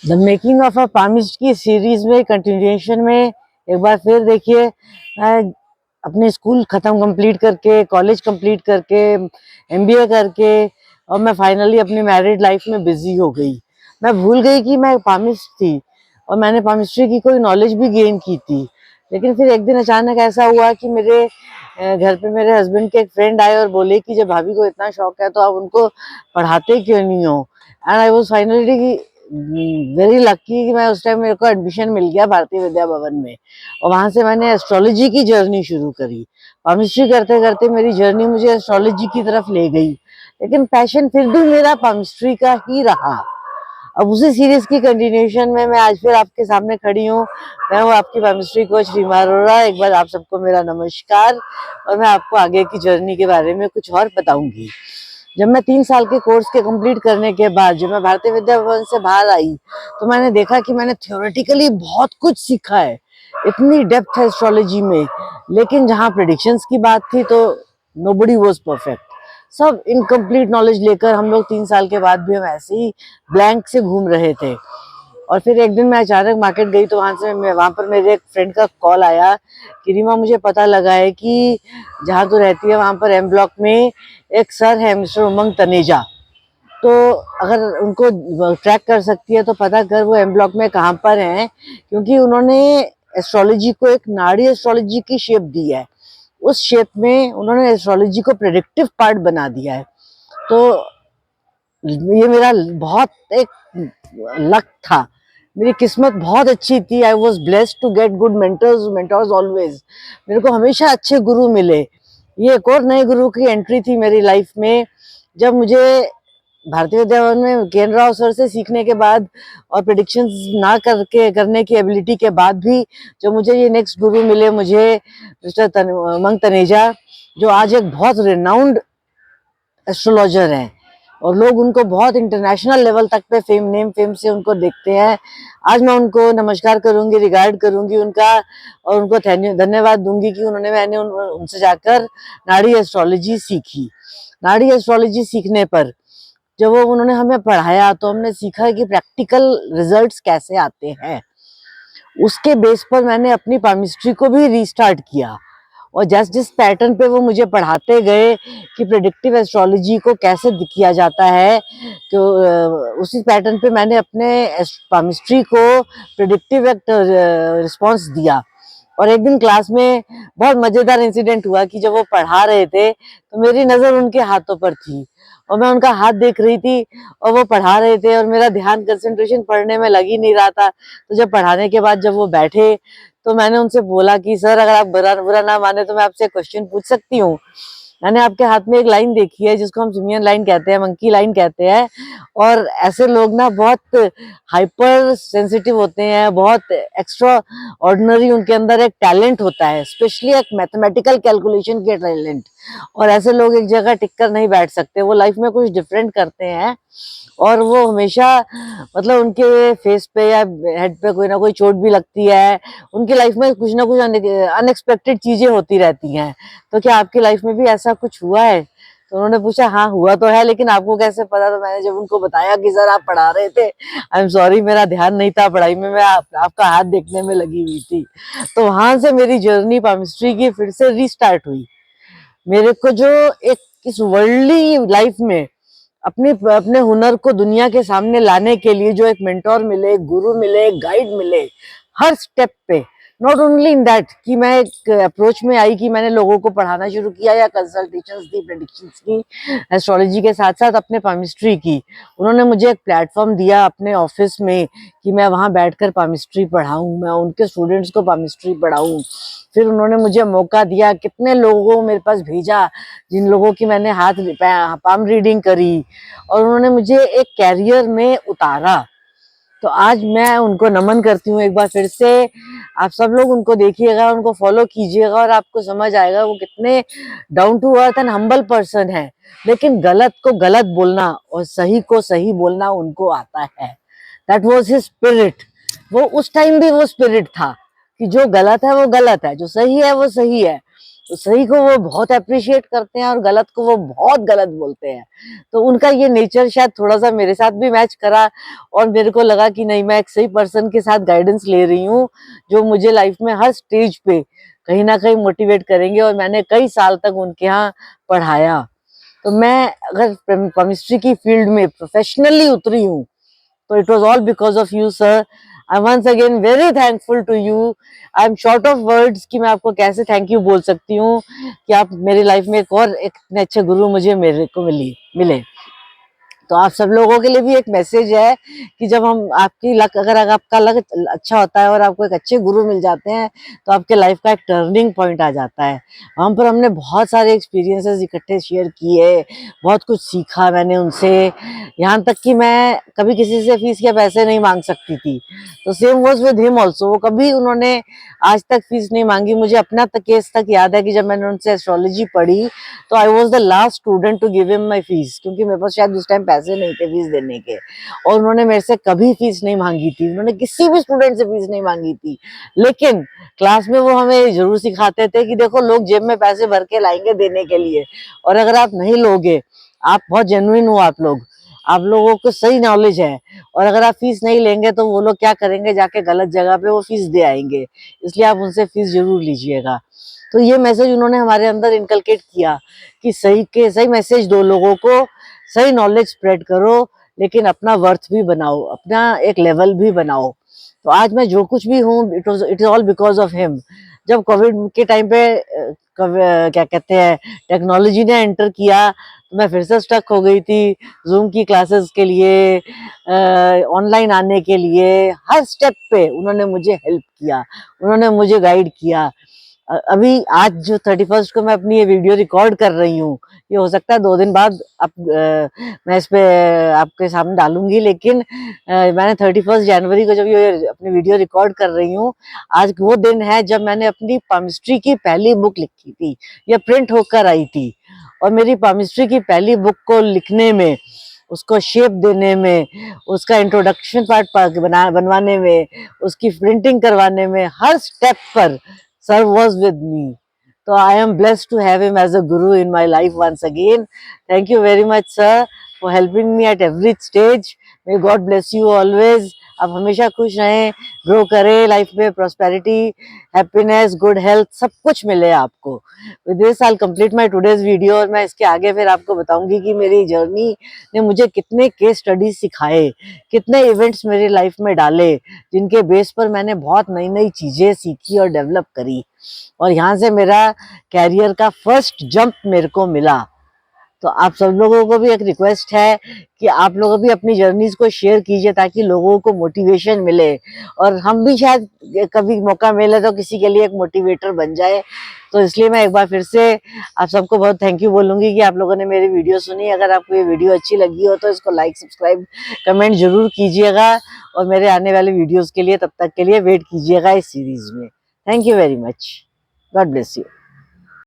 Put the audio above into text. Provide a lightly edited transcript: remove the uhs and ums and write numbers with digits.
The making of a palmist की series में continuation में एक बार फिर देखिए, मैं अपने स्कूल खत्म कंप्लीट करके, कॉलेज कंप्लीट करके, एमबीए करके, और मैं फाइनली अपनी मैरिड लाइफ में बिजी हो गई। मैं भूल गई कि मैं पामिस्ट थी और मैंने पामिस्ट्री की कोई नॉलेज भी गेन की थी। लेकिन फिर एक दिन अचानक ऐसा हुआ कि मेरे घर पे मेरे हस्बैंड के एक फ्रेंड आए और बोले कि जब भाभी को इतना शौक है तो आप उनको पढ़ाते क्यों नहीं हो। And I was finally very lucky कि मैं उस टाइम मेरे को एडमिशन मिल गया भारतीय विद्या भवन में, और वहां से मैंने एस्ट्रोलॉजी की जर्नी शुरू करी। पामिस्ट्री करते करते मेरी जर्नी मुझे एस्ट्रोलॉजी की तरफ ले गई, लेकिन पैशन फिर भी मेरा पामिस्ट्री का ही रहा। अब उसी सीरीज की कंटिन्यूएशन में मैं आज फिर आपके सामने खड़ी हूँ। मैं हूँ आपकी केमिस्ट्री कोच रीमा अरोड़ा। एक बार आप सबको मेरा नमस्कार, और मैं आपको आगे की जर्नी के बारे में कुछ और बताऊंगी। जब मैं 3 साल के कोर्स के कंप्लीट करने के बाद जब मैं भारतीय विद्या भवन से बाहर आई, तो मैंने देखा कि मैंने थ्योरेटिकली बहुत कुछ सीखा है, इतनी डेप्थ है एस्ट्रोलॉजी में, लेकिन जहाँ प्रेडिक्शंस की बात थी तो नोबडी वाज परफेक्ट। सब इनकम्प्लीट नॉलेज लेकर हम लोग 3 साल के बाद भी हम ऐसे ही ब्लैंक से घूम रहे थे। और फिर एक दिन मैं अचानक मार्केट गई तो वहां पर मेरे एक फ्रेंड का कॉल आया कि रीमा, मुझे पता लगा है कि जहाँ तू रहती है वहां पर एम ब्लॉक में एक सर है, मिस्टर उमंग तनेजा। तो अगर उनको ट्रैक कर सकती है तो पता कर वो एम ब्लॉक में कहाँ पर हैं, क्योंकि उन्होंने एस्ट्रोलॉजी को एक नाड़ी एस्ट्रोलॉजी की शेप दी है। उस शेप में उन्होंने एस्ट्रोलॉजी को प्रेडिक्टिव पार्ट बना दिया है। तो ये मेरा बहुत एक लक था, मेरी किस्मत बहुत अच्छी थी। I was blessed to get good mentors always. मेरे को हमेशा अच्छे गुरु मिले। ये एक और नए गुरु की एंट्री थी मेरी लाइफ में, जब मुझे भारतीय विद्या भवन में के एन राव सर से सीखने के बाद और प्रेडिक्शंस ना करने की एबिलिटी के बाद भी जो मुझे ये नेक्स्ट गुरु मिले, मुझे मिस्टर उमंग तनेजा, जो आज एक बहुत रिनाउंड एस्ट्रोलॉजर हैं और लोग उनको बहुत इंटरनेशनल लेवल तक पे फेम से उनको देखते हैं। आज मैं उनको नमस्कार करूंगी, रिगार्ड करूंगी उनका, और उनको धन्यवाद दूंगी कि मैंने उनसे जाकर नाड़ी एस्ट्रोलॉजी सीखी। नाड़ी एस्ट्रोलॉजी सीखने पर जब वो उन्होंने हमें पढ़ाया तो हमने सीखा कि प्रैक्टिकल रिजल्ट्स कैसे आते हैं। उसके बेस पर मैंने अपनी पामिस्ट्री को भी रीस्टार्ट किया, और जिस पैटर्न पे वो मुझे पढ़ाते गए कि प्रेडिक्टिव एस्ट्रोलॉजी को कैसे किया जाता है, तो उसी पैटर्न पे मैंने अपने पामिस्ट्री को प्रेडिक्टिव रिस्पॉन्स दिया। और एक दिन क्लास में बहुत मजेदार इंसिडेंट हुआ कि जब वो पढ़ा रहे थे तो मेरी नजर उनके हाथों पर थी और मैं उनका हाथ देख रही थी, और वो पढ़ा रहे थे और मेरा ध्यान कंसंट्रेशन पढ़ने में लग ही नहीं रहा था। तो जब पढ़ाने के बाद जब वो बैठे तो मैंने उनसे बोला कि सर, अगर आप बुरा ना माने तो मैं आपसे क्वेश्चन पूछ सकती हूँ। मैंने आपके हाथ में एक लाइन देखी है जिसको हम सिमियन लाइन कहते हैं, मंकी लाइन कहते हैं, और ऐसे लोग ना बहुत हाइपर सेंसिटिव होते हैं, बहुत एक्स्ट्रा ऑर्डिनरी उनके अंदर एक टैलेंट होता है, स्पेशली एक मैथमेटिकल कैलकुलेशन के टैलेंट। और ऐसे लोग एक जगह टिक कर नहीं बैठ सकते, वो लाइफ में कुछ डिफरेंट करते हैं, और वो हमेशा मतलब उनके फेस पे या हेड पे कोई ना कोई चोट भी लगती है। उनकी लाइफ में कुछ ना कुछ अनएक्सपेक्टेड चीजें होती रहती हैं। तो क्या आपकी लाइफ में भी ऐसा कुछ हुआ है? तो उन्होंने पूछा, हाँ हुआ तो है, लेकिन आपको कैसे पता? तो मैंने जब उनको बताया कि सर आप पढ़ा रहे थे, आई एम सॉरी मेरा ध्यान नहीं था पढ़ाई में, मैं आपका हाथ देखने में लगी हुई थी। तो वहां से मेरी जर्नी पामिस्ट्री की फिर से रीस्टार्ट हुई। मेरे को जो एक इस वर्ल्डली लाइफ में अपने अपने हुनर को दुनिया के सामने लाने के लिए जो एक मेंटोर मिले, एक गुरु मिले, एक गाइड मिले हर स्टेप पे, नॉट ओनली इन दैट कि मैं एक अप्रोच में आई कि मैंने लोगों को पढ़ाना शुरू किया या कंसल्टेशंस दी प्रेडिक्शंस की एस्ट्रोलॉजी के साथ साथ अपने पामिस्ट्री की। उन्होंने मुझे एक प्लेटफॉर्म दिया अपने ऑफिस में कि मैं वहां बैठकर पामिस्ट्री पढ़ाऊं, मैं उनके स्टूडेंट्स को पामिस्ट्री पढ़ाऊं। फिर उन्होंने मुझे मौका दिया, कितने लोगों को मेरे पास भेजा जिन लोगों की मैंने पाम रीडिंग करी, और उन्होंने मुझे एक कैरियर में उतारा। तो आज मैं उनको नमन करती हूँ एक बार फिर से। आप सब लोग उनको देखिएगा, उनको फॉलो कीजिएगा, और आपको समझ आएगा वो कितने down to earth and humble person है। लेकिन गलत को गलत बोलना और सही को सही बोलना उनको आता है। That was his spirit. वो उस टाइम भी वो स्पिरिट था कि जो गलत है वो गलत है, जो सही है वो सही है। तो सही को वो बहुत अप्रिशिएट करते हैं और गलत को वो बहुत गलत बोलते हैं। तो उनका ये नेचर शायद थोड़ा-सा मेरे साथ भी मैच करा और मेरे को लगा कि नहीं, मैं एक सही पर्सन के साथ गाइडेंस ले रही हूँ, जो मुझे लाइफ में हर स्टेज पे कहीं न कहीं मोटिवेट करेंगे और मैंने कई साल तक उनके यहाँ पढ़ाया। तो मैं अगर केमिस्ट्री की फील्ड में प्रोफेशनली उतरी हूँ, तो it was all because of you sir. I once again very thankful to you. I am short of words कि मैं आपको कैसे थैंक यू बोल सकती हूँ कि आप मेरी लाइफ में एक और एक इतने अच्छे गुरु मुझे मेरे को मिले। तो आप सब लोगों के लिए भी एक मैसेज है कि जब हम आपकी लक अगर आपका लक अच्छा होता है और आपको एक अच्छे गुरु मिल जाते हैं, तो आपके लाइफ का एक टर्निंग पॉइंट आ जाता है। वहाँ पर हमने बहुत सारे एक्सपीरियंसेस इकट्ठे शेयर किए, बहुत कुछ सीखा मैंने उनसे। यहाँ तक कि मैं कभी किसी से फीस या पैसे नहीं मांग सकती थी। तो same was with him also. वो कभी उन्होंने आज तक फीस नहीं मांगी। मुझे अपना तक केस तक याद है कि जब मैंने उनसे एस्ट्रोलॉजी पढ़ी, तो I was the last student to give him my fees, क्योंकि मेरे पास शायद उस टाइम पैसे नहीं थे फीस देने के। और उन्होंने मेरे से कभी फीस नहीं मांगी थी, उन्होंने किसी भी स्टूडेंट से फीस नहीं मांगी थी। लेकिन क्लास में वो हमें जरूर सिखाते थे कि देखो, लोग जेब में पैसे भर के लाएंगे देने के लिए, और अगर आप नहीं लोगे, आप बहुत जेन्युइन हो, आप लोगों को सही नॉलेज है, और अगर आप फीस नहीं लेंगे तो वो लोग क्या करेंगे, जाके गलत जगह पे वो फीस दे आएंगे। इसलिए आप उनसे फीस जरूर लीजिएगा। तो ये मैसेज उन्होंने हमारे अंदर इनकलकेट किया कि सही मैसेज दो लोगों को, सही नॉलेज स्प्रेड करो, लेकिन अपना वर्थ भी बनाओ, अपना एक लेवल भी बनाओ। तो आज मैं जो कुछ भी हूँ, it is all because of him. जब कोविड के टाइम पे क्या कहते हैं, टेक्नोलॉजी ने एंटर किया, तो मैं फिर से स्टक हो गई थी जूम की क्लासेस के लिए, ऑनलाइन आने के लिए। हर स्टेप पे उन्होंने मुझे हेल्प किया, उन्होंने मुझे गाइड किया। अभी आज जो 31st को मैं अपनी ये वीडियो रिकॉर्ड कर रही हूँ, ये हो सकता है 2 दिन बाद मैं इस पे आपके सामने डालूंगी, लेकिन मैंने 31 जनवरी को जब ये अपनी वीडियो रिकॉर्ड कर रही हूँ, आज वो दिन है जब मैंने अपनी केमिस्ट्री की पहली बुक लिखी थी। ये प्रिंट होकर आई थी, और मेरी केमिस्ट्री की पहली बुक को लिखने में, उसको शेप देने में, उसका इंट्रोडक्शन पार्ट बनवाने में, उसकी प्रिंटिंग करवाने में, हर स्टेप पर sir was with me. So I am blessed to have him as a guru in my life once again. Thank you very much, sir, for helping me at every stage. May God bless you always. आप हमेशा खुश रहें, grow करें life में, prosperity, happiness, good health, सब कुछ मिले आपको। With this I will complete my today's video, और मैं इसके आगे फिर आपको बताऊंगी कि मेरी जर्नी ने मुझे कितने केस स्टडीज सिखाए, कितने इवेंट्स मेरी लाइफ में डाले, जिनके बेस पर मैंने बहुत नई नई चीजें सीखी और डेवलप करी, और यहाँ से मेरा कैरियर का फर्स्ट जंप मेरे को मिला। तो आप सब लोगों को भी एक रिक्वेस्ट है कि आप लोग भी अपनी जर्नीज को शेयर कीजिए, ताकि लोगों को मोटिवेशन मिले, और हम भी शायद कभी मौका मिले तो किसी के लिए एक मोटिवेटर बन जाए। तो इसलिए मैं एक बार फिर से आप सबको बहुत थैंक यू बोलूंगी कि आप लोगों ने मेरी वीडियो सुनी। अगर आपको ये वीडियो अच्छी लगी हो तो इसको लाइक, सब्सक्राइब, कमेंट जरूर कीजिएगा, और मेरे आने वाले वीडियोस के लिए तब तक के लिए वेट कीजिएगा इस सीरीज में। Thank you very much. God bless you.